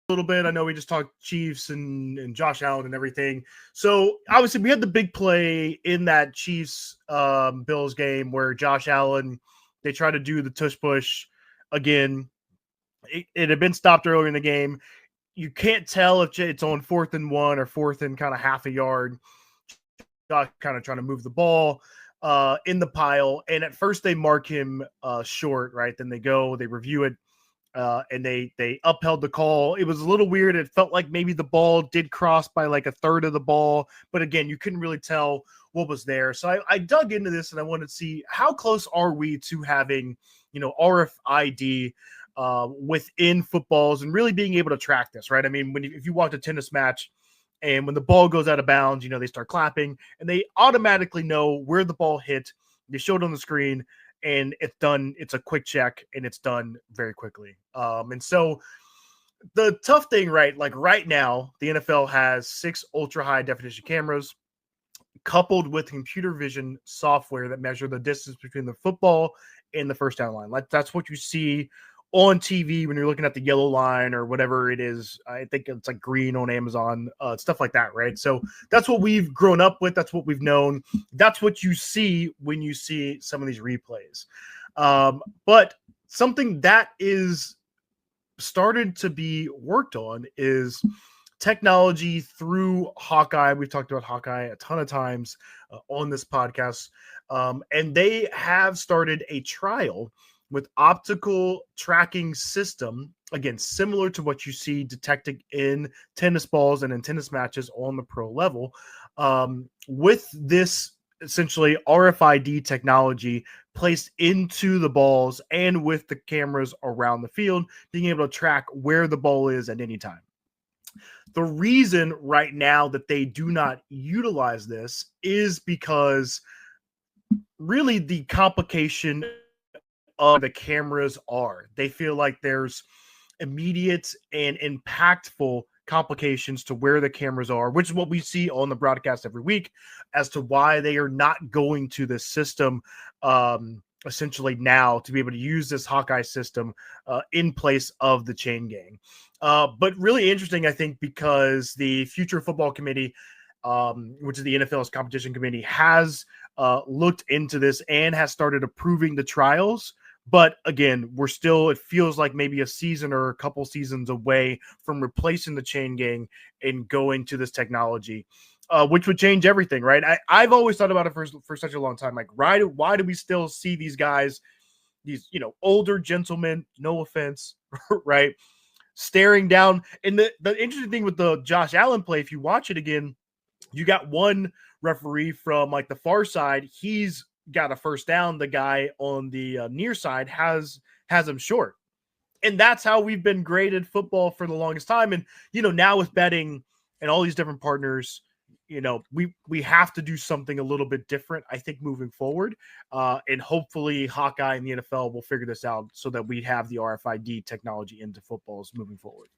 little bit. I know we just talked Chiefs and Josh Allen and everything. So obviously we had the big play in that Chiefs Bills game where Josh Allen, they tried to do the tush push again. It had been stopped earlier in the game. You can't tell if it's on 4th and 1 or 4th and kind of half a yard. Josh kind of trying to move the ball in the pile. And at first they mark him short, right? Then they review it. And they upheld the call. It was a little weird. It felt like maybe the ball did cross by like a third of the ball, but again, you couldn't really tell what was there. So I dug into this and I wanted to see how close are we to having, RFID within footballs and really being able to track this, right? I mean, if you watch a tennis match and when the ball goes out of bounds, they start clapping and they automatically know where the ball hit. They show it on the screen. And it's done. It's a quick check and it's done very quickly. And so the tough thing, right? Like right now, the NFL has 6 ultra high definition cameras coupled with computer vision software that measure the distance between the football and the first down line. Like that's what you see on TV when you're looking at the yellow line or whatever it is. I think it's like green on Amazon, stuff like that, right? So that's what we've grown up with. That's what we've known. That's what you see when you see some of these replays. But something that is started to be worked on is technology through Hawkeye. We've talked about Hawkeye a ton of times on this podcast. And they have started a trial with optical tracking system, again, similar to what you see detecting in tennis balls and in tennis matches on the pro level, with this essentially RFID technology placed into the balls and with the cameras around the field, being able to track where the ball is at any time. The reason right now that they do not utilize this is because really the complication of the cameras are. They feel like there's immediate and impactful complications to where the cameras are, which is what we see on the broadcast every week as to why they are not going to this system essentially now to be able to use this Hawkeye system in place of the chain gang. But really interesting, I think, because the Future Football Committee, which is the NFL's competition committee, has looked into this and has started approving the trials. But again, it feels like maybe a season or a couple seasons away from replacing the chain gang and going to this technology, which would change everything, right? I've always thought about it for such a long time. Like, why do we still see these guys, these, older gentlemen, no offense, right, staring down? And the interesting thing with the Josh Allen play, if you watch it again, you got one referee from like the far side. He's got a first down. The guy on the near side has him short. And that's how we've been graded football for the longest time. And, now with betting and all these different partners, we have to do something a little bit different, I think, moving forward. And hopefully Hawkeye and the NFL will figure this out so that we have the RFID technology into footballs moving forward.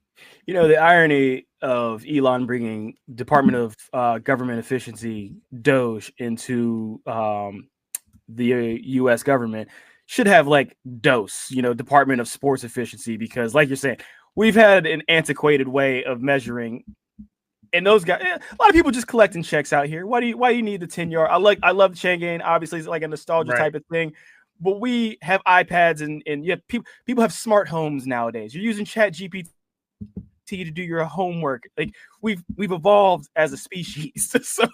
The irony of Elon bringing Department of Government Efficiency, DOGE, into the U.S. government should have like DOS, Department of Sports Efficiency, because like you're saying, we've had an antiquated way of measuring. And those guys, a lot of people just collecting checks out here. Why do you need the 10-yard? I love the chain gang. Obviously, it's like a nostalgia type of thing. But we have iPads and people have smart homes nowadays. You're using Chat GPT to do your homework. Like we've evolved as a species. So